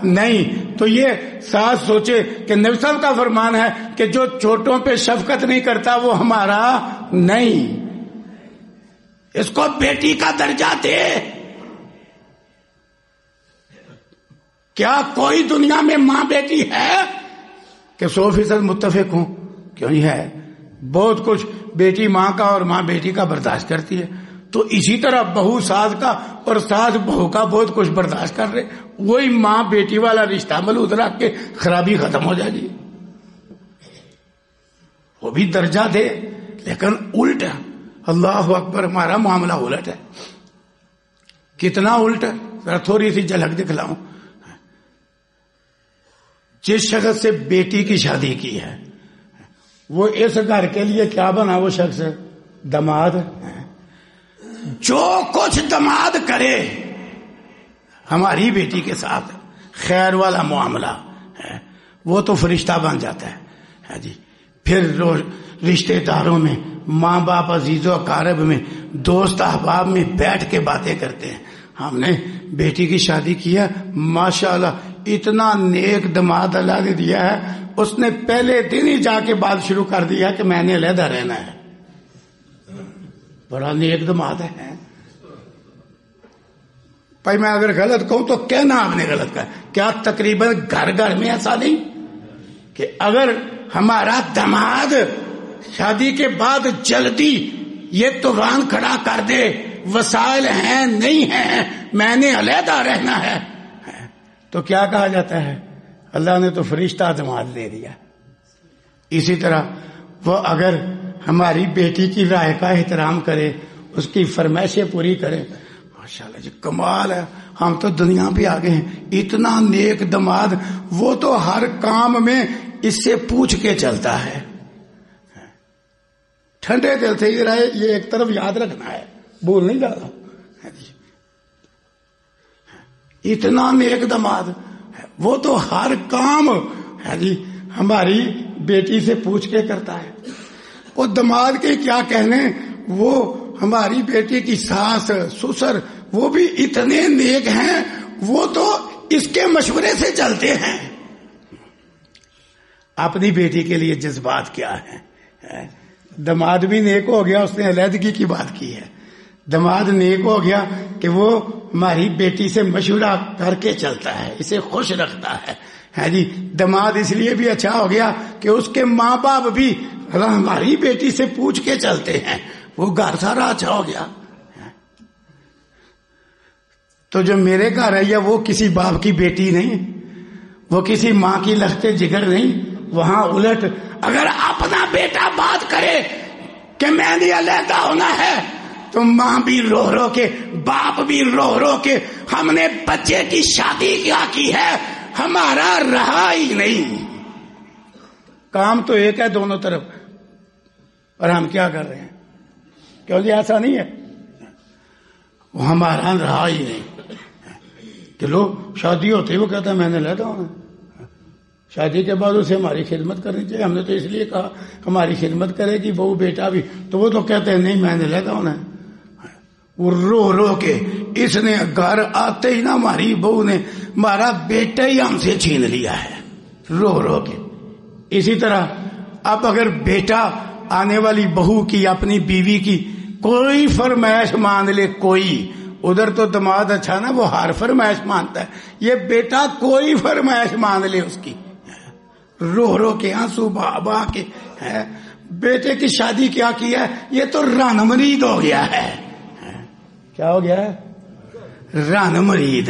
Speaker 2: نہیں. تو یہ ساس سوچے کہ نبی صلی اللہ علیہ وسلم کا فرمان ہے کہ جو چھوٹوں پہ شفقت نہیں کرتا وہ ہمارا نہیں, اس کو بیٹی کا درجہ دے. کیا کوئی دنیا میں ماں بیٹی ہے کہ 100% متفق ہوں؟ کیوں نہیں ہے, بہت کچھ بیٹی ماں کا اور ماں بیٹی کا برداشت کرتی ہے. تو اسی طرح بہو ساس کا اور ساس بہو کا بہت کچھ برداشت کر رہے, وہی ماں بیٹی والا رشتہ ملحوظ رکھ کے خرابی ختم ہو جائے گی. وہ بھی درجہ دے لیکن الٹ ہے. اللہ اکبر, ہمارا معاملہ الٹ ہے. کتنا الٹ ہے ذرا تھوڑی سی جھلک دکھلاؤں. جس شخص سے بیٹی کی شادی کی ہے وہ اس گھر کے لیے کیا بنا؟ وہ شخص دماد
Speaker 1: جو کچھ دماد کرے
Speaker 2: ہماری بیٹی کے ساتھ خیر والا معاملہ ہے وہ تو فرشتہ بن جاتا ہے جی. پھر رشتے داروں میں، ماں باپ، عزیز و اقارب میں، دوست احباب میں بیٹھ کے باتیں کرتے ہیں. ہم نے بیٹی کی شادی کیا، ماشاءاللہ اتنا نیک دماد اللہ نے دیا ہے، اس نے پہلے دن ہی جا کے بات شروع کر دیا کہ میں نے علیحدہ رہنا ہے. بڑا نیک دماد ہے. بھائی میں اگر غلط کہوں تو کہنا آپ نے غلط کہا. کیا تقریباً گھر گھر میں ایسا نہیں کہ اگر ہمارا دماد شادی کے بعد جلدی یہ طوفان کھڑا کر دے، وسائل ہیں نہیں ہیں، میں نے علیحدہ رہنا ہے، تو کیا کہا جاتا ہے؟ اللہ نے تو فرشتہ دماد دے دیا. اسی طرح وہ اگر ہماری بیٹی کی رائے کا احترام کرے، اس کی فرمائشیں پوری کرے، ماشاءاللہ جی کمال ہے. ہم تو دنیا پہ آگے ہیں. اتنا نیک دماد، وہ تو ہر کام میں اس سے پوچھ کے چلتا ہے. ٹھنڈے دل سے یہ ایک طرف یاد رکھنا ہے، بھول نہیں جانا. اتنا نیک دماد وہ تو ہر کام ہے جی ہماری بیٹی سے پوچھ کے کرتا ہے. وہ دماد کے کیا کہنے، وہ ہماری بیٹی کی ساس سسر وہ بھی اتنے نیک ہیں، وہ تو اس کے مشورے سے چلتے ہیں. اپنی بیٹی کے لیے جذبات کیا ہیں. دماد بھی نیک ہو گیا، اس نے علیحدگی کی بات کی ہے. دماد نیک ہو گیا کہ وہ ہماری بیٹی سے مشورہ کر کے چلتا ہے، اسے خوش رکھتا ہے جی. دماد اس لیے بھی اچھا ہو گیا کہ اس کے ماں باپ بھی ہماری بیٹی سے پوچھ کے چلتے ہیں، وہ گھر سارا اچھا ہو گیا. تو جو میرے گھر ہے وہ کسی باپ کی بیٹی نہیں، وہ کسی ماں کی لختے جگر نہیں. وہاں الٹ
Speaker 1: اگر اپنا بیٹا بات کرے کہ میں نے علیحدہ ہونا ہے تو ماں بھی رو رو کے، باپ بھی رو رو کے، ہم نے بچے کی شادی کیا کی ہے، ہمارا رہا ہی نہیں.
Speaker 2: کام تو ایک ہے دونوں طرف، اور ہم کیا کر رہے ہیں؟ کیوں جی ایسا نہیں ہے؟ وہ ہمارا رہا ہی نہیں. کہ لوگ شادی ہوتے وہ کہتا ہے میں نے علیحدہ ہونا. شادی کے بعد اسے ہماری خدمت کرنی چاہیے. ہم نے تو اس لیے کہا ہماری خدمت کرے گی بہو بیٹا بھی، تو وہ تو کہتے ہیں نہیں میں نے علیحدہ ہونا ہے. وہ رو رو کے، اس نے گھر آتے ہی نا ہماری بہو نے ہمارا بیٹا ہی ہم سے چھین لیا ہے، رو رو کے. اسی طرح اب اگر بیٹا آنے والی بہو کی، اپنی بیوی کی کوئی فرمائش مان لے، کوئی، ادھر تو دماد اچھا نا وہ ہر فرمائش مانتا ہے، یہ بیٹا کوئی فرمائش مان لے اس کی، رو رو کے آنسو بہا بہا کے بیٹے کی شادی کیا ہے، یہ تو رن مرید ہو گیا ہے. کیا ہو گیا ہے؟ رن مرید.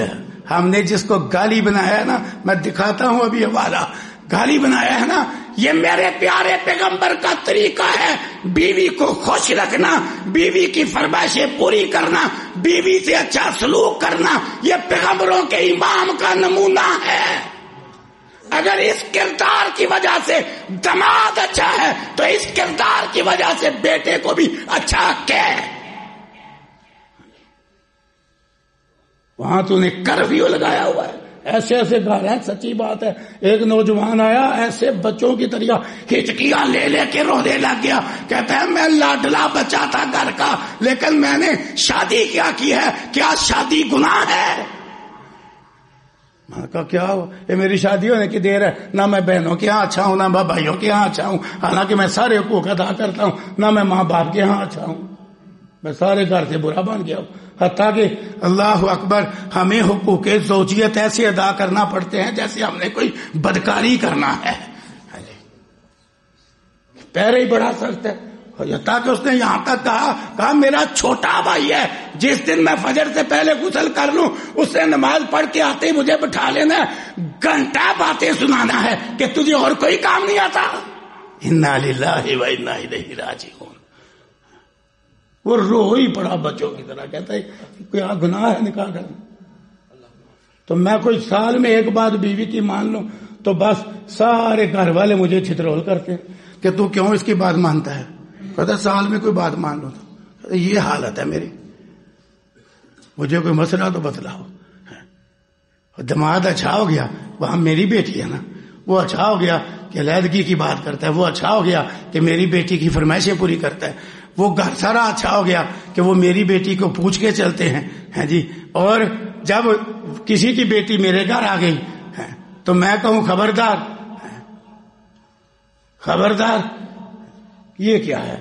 Speaker 2: ہم نے جس کو گالی بنایا ہے نا، میں دکھاتا ہوں ابھی حوالہ، گالی بنایا ہے نا،
Speaker 1: یہ میرے پیارے پیغمبر کا طریقہ ہے. بیوی کو خوش رکھنا، بیوی کی فرمائشیں پوری کرنا، بیوی سے اچھا سلوک کرنا، یہ پیغمبروں کے امام کا نمونہ ہے. اگر اس کردار کی وجہ سے دماد اچھا ہے تو اس کردار کی وجہ سے بیٹے کو بھی اچھا کہہ.
Speaker 2: وہاں تو نے کرفیو لگایا ہوا ہے. ایسے ایسے گھر ہیں، سچی بات ہے. ایک نوجوان آیا ایسے بچوں کی طرح
Speaker 1: ہچکیاں لے لے کے رونے لگ گیا، کہتا ہے میں لاڈلا بچہ تھا گھر کا، لیکن میں نے شادی کیا کی ہے، کیا شادی گناہ ہے؟
Speaker 2: میں کہا کیا ہوا؟ یہ میری شادی ہونے کی دیر ہے، نہ میں بہنوں کے ہاں اچھا ہوں، نہ میں بھائیوں کے ہاں اچھا ہوں، حالانکہ میں سارے حقوق ادا کرتا ہوں، نہ میں ماں باپ کے ہاں اچھا ہوں، میں سارے گھر سے برا بن گیا ہوں. حتیٰ کہ اللہ اکبر ہمیں حقوق زوجیت ایسے ادا کرنا پڑتے ہیں جیسے ہم نے کوئی بدکاری کرنا ہے. پہلے ہی بڑا سخت ہے. حتیٰ کہ اس نے یہاں تک کہا میرا چھوٹا بھائی ہے، جس دن میں فجر سے پہلے غسل کر لوں اس سے نماز پڑھ کے آتے ہی مجھے بٹھا لینا ہے، گھنٹہ باتیں سنانا ہے کہ تجھے اور کوئی کام نہیں آتا. انا للہ و انا الیہ راجعون. وہ رو ہی پڑا بچوں کی طرح، کہتا ہے کیا گناہ ہے نکاح کرنا. تو میں کوئی سال میں ایک بات بیوی کی مان لوں تو بس سارے گھر والے مجھے چھترول کرتے ہیں کہ تو کیوں اس کی بات مانتا ہے. کہتا سال میں کوئی بات مان لو تو یہ حالت ہے میری, مجھے کوئی مسئلہ تو بتلاؤ. دماد اچھا ہو گیا, وہاں میری بیٹی ہے نا, وہ اچھا ہو گیا کہ علیحدگی کی بات کرتا ہے, وہ اچھا ہو گیا کہ میری بیٹی کی فرمائشیں پوری کرتا ہے, وہ گھر سارا اچھا ہو گیا کہ وہ میری بیٹی کو پوچھ کے چلتے ہیں جی. اور جب کسی کی بیٹی میرے گھر آ گئی تو میں کہوں خبردار خبردار, یہ کیا ہے؟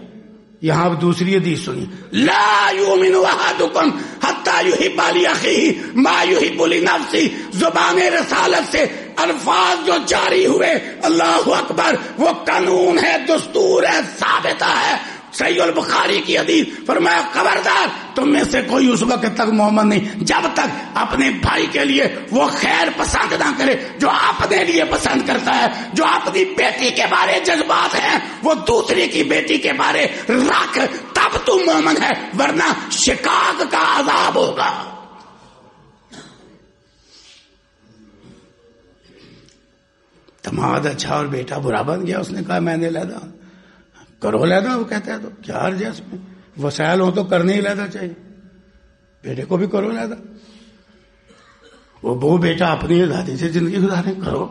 Speaker 2: یہاں اب دوسری حدیث سنی,
Speaker 1: لا یؤمن احدکم حتی یحب لاخیہ ما یحب لنفسہ. زبان رسالت سے الفاظ جو جاری ہوئے, اللہ اکبر, وہ قانون ہے, دستور ہے, ثابتہ ہے. صحیح البخاری کی حدیث, فرمایا خبردار تم میں سے کوئی اس وقت تک مومن نہیں جب تک اپنے بھائی کے لیے وہ خیر پسند نہ کرے جو اپنے لیے پسند کرتا ہے. جو اپنی بیٹی کے بارے جذبات ہیں وہ دوسری کی بیٹی کے بارے رکھ, تب تم مومن ہے, ورنہ شقاق کا عذاب ہوگا.
Speaker 2: دماد اچھا اور بیٹا برا بن گیا. اس نے کہا میں نے لیدا کرو لیدا, وہ کہتا ہے تو کیا عرض ہے اس میں, وسائل ہو تو کرنے ہی لیدا چاہیے, بیٹے کو بھی کرو لیدا. وہ بہو بیٹا اپنی آزادی سے زندگی گزارے, کرو.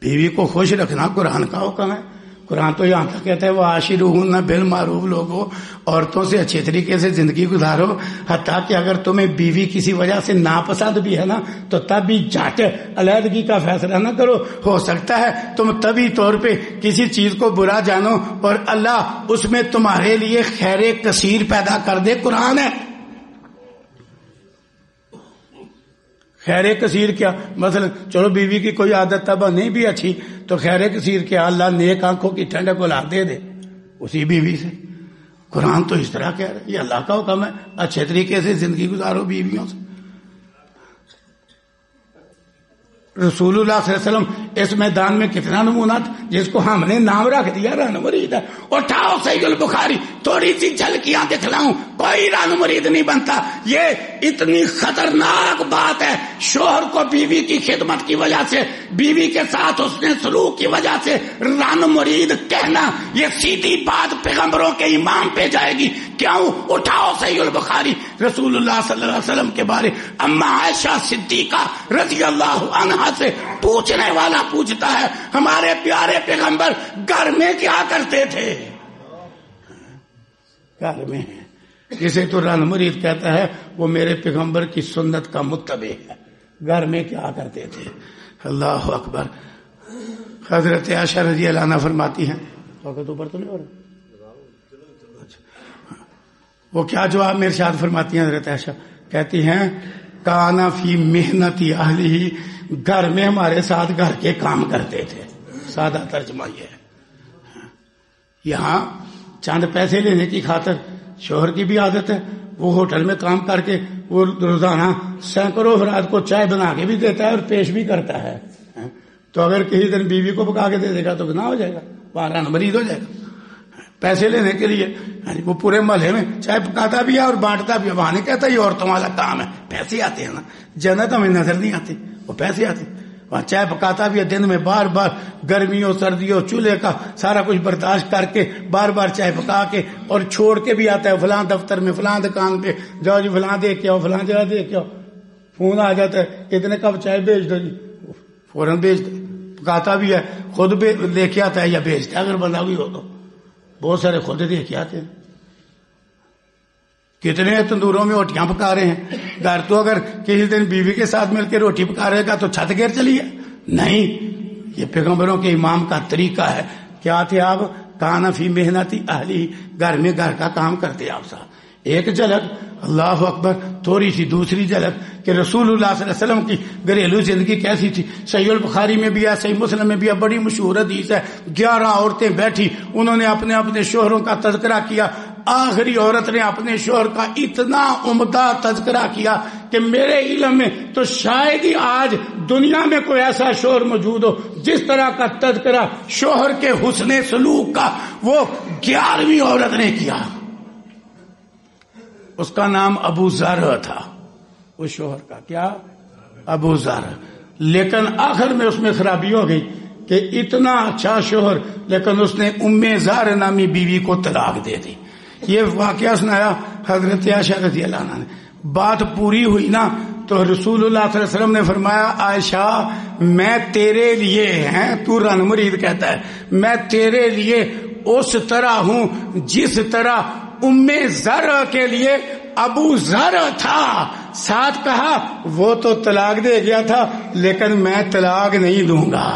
Speaker 2: بیوی کو خوش رکھنا قرآن کا حکم ہے. قرآن تو یہاں تک کہتا ہے وہ عاشرہن بالمعروف, لوگوں عورتوں سے اچھے طریقے سے زندگی گزارو, حتیٰ کہ اگر تمہیں بیوی کسی وجہ سے ناپسند بھی ہے نا تو تب بھی جھٹ علیحدگی کا فیصلہ نہ کرو. ہو سکتا ہے تم طبی طور پہ کسی چیز کو برا جانو اور اللہ اس میں تمہارے لیے خیر کثیر پیدا کر دے. قرآن ہے. خیر کثیر کیا, مثلا چلو بیوی کی کوئی عادت طبع نہیں بھی اچھی تو خیر کثیر کیا, اللہ نیک آنکھوں کی ٹھنڈک اولاد دے دے اسی بیوی سے. قرآن تو اس طرح کہہ رہا ہے, یہ اللہ کا حکم ہے, اچھے طریقے سے زندگی گزارو بیویوں سے. رسول اللہ صلی اللہ علیہ وسلم اس میدان میں کتنا نمونہ تھا, جس کو ہم نے نام رکھ دیا رن مرید ہے. اٹھاؤ صحیح البخاری, تھوڑی سی جھلکیاں دکھلاؤں, کوئی رن مرید نہیں بنتا. یہ اتنی خطرناک بات ہے. شوہر کو بیوی کی خدمت کی وجہ سے, بیوی کے ساتھ اس نے سلوک کی وجہ سے رن مرید کہنا, یہ سیدھی بات پیغمبروں کے امام پہ جائے گی. کیوں؟ اٹھاؤ صحیح البخاری, رسول اللہ صلی اللہ علیہ وسلم کے بارے اما عائشہ صدیقہ رضی اللہ عنہا سے پوچھنے والا پوچھتا ہے, ہمارے پیارے پیغمبر گھر میں کیا کرتے تھے؟ گھر میں, جسے تو رن مرید کہتا ہے وہ میرے پیغمبر کی سنت کا متبع ہے. گھر میں کیا کرتے تھے؟ اللہ اکبر. حضرت عائشہ رضی اللہ عنہا فرماتی ہیں, وقت اوپر تو نہیں ہو رہا, وہ کیا جواب میں ارشاد فرماتی ہیں حضرت عائشہ, کہتی ہیں کانا فی محنتی اہلہ, گھر میں ہمارے ساتھ گھر کے کام کرتے تھے. سادہ ترجمہ یہ ہے. یہاں چند پیسے لینے کی خاطر شوہر کی بھی عادت ہے, وہ ہوٹل میں کام کر کے وہ روزانہ سینکڑوں افراد کو چائے بنا کے بھی دیتا ہے اور پیش بھی کرتا ہے. تو اگر کسی دن بیوی کو پکا کے دے دے گا تو گناہ ہو جائے گا, وہاں مریض ہو جائے گا. پیسے لینے کے لیے وہ پورے محلے میں چائے پکاتا بھی ہے اور بانٹتا بھی ہے. وہاں نہیں کہتا یہ عورتوں والا کام ہے, پیسے آتے ہیں نا. جنت ہمیں نظر نہیں آتی, وہ پیسے آتے. وہاں چائے پکاتا بھی ہے دن میں بار بار, گرمیوں سردیوں چولہے کا سارا کچھ برداشت کر کے بار بار چائے پکا کے اور چھوڑ کے بھی آتا ہے فلاں دفتر میں فلاں دکان پہ, جاؤ جی فلاں دے کے آؤ, فلاں جگہ دے کے آؤ. فون آ جاتا ہے اتنے کب چائے بھیج دو جی, فوراً بھیج دو. پکاتا بھی ہے, خود لے کے آتا ہے یا بھیجتا ہے اگر بندہ بھی ہو تو. بہت سارے خود دے کے آتے ہیں. کتنے تندوروں میں روٹیاں پکا رہے ہیں. گھر تو اگر کسی دن بیوی کے ساتھ مل کے روٹی پکا رہے گا تو چھت گر چلی ہے. نہیں, یہ پیغمبروں کے امام کا طریقہ ہے. کیا تھے آپ؟ کانا فی محنتی اہلی, گھر میں گھر کا کام کرتے آپ صاحب. ایک جھلک, اللہ اکبر. تھوڑی سی دوسری جھلک کہ رسول اللہ صلی اللہ علیہ وسلم کی گھریلو زندگی کیسی تھی. صحیح البخاری میں بھی ہے, صحیح مسلم میں بھی ہے, بڑی مشہور حدیث ہے. 11 عورتیں بیٹھی, انہوں نے اپنے اپنے شوہروں کا تذکرہ کیا. آخری عورت نے اپنے شوہر کا اتنا عمدہ تذکرہ کیا کہ میرے علم میں تو شاید ہی آج دنیا میں کوئی ایسا شوہر موجود ہو جس طرح کا تذکرہ شوہر کے حسن سلوک کا وہ 11ویں عورت نے کیا. اس کا نام ابو ذر تھا, اس شوہر کا. کیا؟ ابو ذر. لیکن آخر میں اس میں خرابی ہو گئی کہ اتنا اچھا شوہر لیکن اس نے زہرا نامی بیوی کو طلاق دے دی. یہ واقعہ سنایا حضرت عائشہ رضی اللہ عنہا نے. بات پوری ہوئی نا تو رسول اللہ صلی اللہ علیہ وسلم نے فرمایا عائشہ میں تیرے لیے تو رن مرید کہتا ہے میں تیرے لیے اس طرح ہوں جس طرح زرع کے لیے ابو ذر تھا. ساتھ کہا وہ تو طلاق دے گیا تھا لیکن میں طلاق نہیں دوں گا.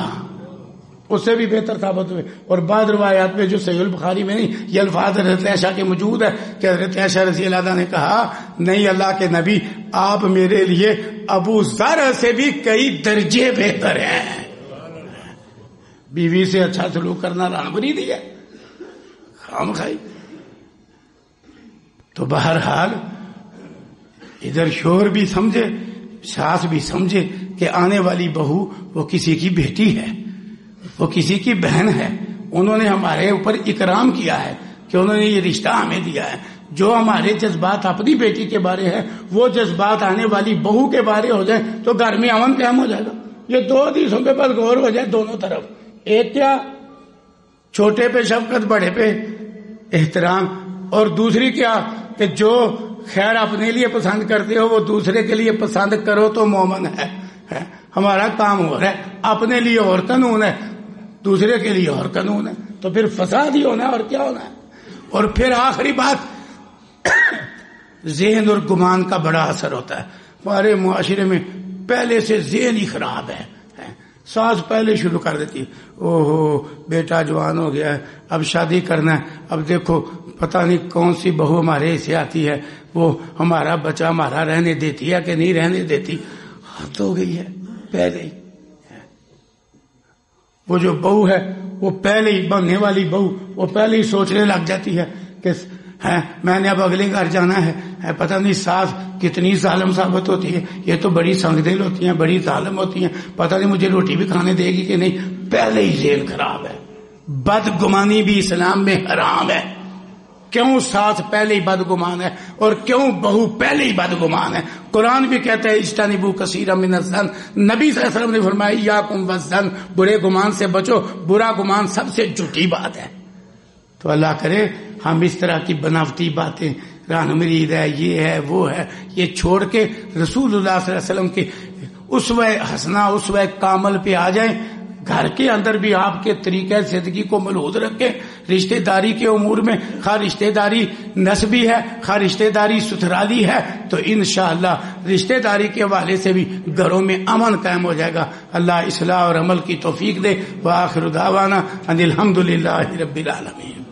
Speaker 2: اس سے بھی بہتر ثابت ہوئے. اور بعض روایات میں جو صحیح البخاری میں نہیں یہ الفاظ حضرت عائشہ کے موجود ہے کہ حضرت عائشہ رضی اللہ عنہا نے کہا نہیں اللہ کے نبی آپ میرے لیے ابو ذر سے بھی کئی درجے بہتر ہیں. بیوی سے اچھا سلوک کرنا رانبری دی ہے خام خائی. تو بہرحال ادھر شوہر بھی سمجھے ساس بھی سمجھے کہ آنے والی بہو وہ کسی کی بیٹی ہے وہ کسی کی بہن ہے. انہوں نے ہمارے اوپر اکرام کیا ہے کہ انہوں نے یہ رشتہ ہمیں دیا ہے. جو ہمارے جذبات اپنی بیٹی کے بارے ہیں وہ جذبات آنے والی بہو کے بارے ہو جائیں تو گھر میں امن قائم ہو جائے گا. یہ دو حدیثوں پہ بس غور ہو جائے دونوں طرف. ایک کیا چھوٹے پہ شفقت بڑے پہ احترام اور دوسری کیا کہ جو خیر اپنے لیے پسند کرتے ہو وہ دوسرے کے لیے پسند کرو تو مومن ہے. ہمارا کام ہو رہا ہے اپنے لیے اور قانون ہے دوسرے کے لیے اور قانون ہے تو پھر فساد ہی ہونا ہے اور کیا ہونا ہے. اور پھر آخری بات ذہن اور گمان کا بڑا اثر ہوتا ہے. ہمارے معاشرے میں پہلے سے ذہن ہی خراب ہے. ساس پہلے شروع کر دیتی ہے اوہو بیٹا جوان ہو گیا ہے اب شادی کرنا ہے اب دیکھو پتہ نہیں کون سی بہو ہمارے سے آتی ہے وہ ہمارا بچہ ہمارا رہنے دیتی ہے کہ نہیں رہنے دیتی. حد ہو گئی ہے. پہلے ہی وہ جو بہو ہے وہ پہلے ہی بننے والی بہو وہ پہلے ہی سوچنے لگ جاتی ہے کہ میں نے اب اگلے گھر جانا ہے پتہ نہیں ساس کتنی ظالم ثابت ہوتی ہے یہ تو بڑی سنگدل ہوتی ہیں بڑی ظالم ہوتی ہیں پتہ نہیں مجھے روٹی بھی کھانے دے گی کہ نہیں. پہلے ہی ذہن خراب ہے. بدگمانی بھی اسلام میں حرام ہے. کیوں ساس پہلے ہی بدگمان ہے اور کیوں بہو پہلے ہی بدگمان ہے. قرآن بھی کہتا ہے اجتنبوا کثیرا من الظن. نبی صلی اللہ علیہ وسلم نے فرمایا یاکم والظن برے گمان سے بچو برا گمان سب سے جھوٹی بات ہے. تو اللہ کرے ہم اس طرح کی بناوٹی باتیں رہنمرید ہے یہ ہے وہ ہے یہ چھوڑ کے رسول اللہ صلی اللہ علیہ وسلم کے اسوہ حسنہ اسوہ کامل پہ آ جائیں. گھر کے اندر بھی آپ کے طریقہ زندگی کو ملحوظ رکھیں. رشتہ داری کے امور میں خواہ رشتہ داری نسبی ہے خواہ رشتہ داری ستھرالی ہے تو انشاءاللہ رشتہ داری کے حوالے سے بھی گھروں میں امن قائم ہو جائے گا. اللہ اصلاح اور عمل کی توفیق دے. وآخر دعوانا ان الحمدللہ رب العالمین.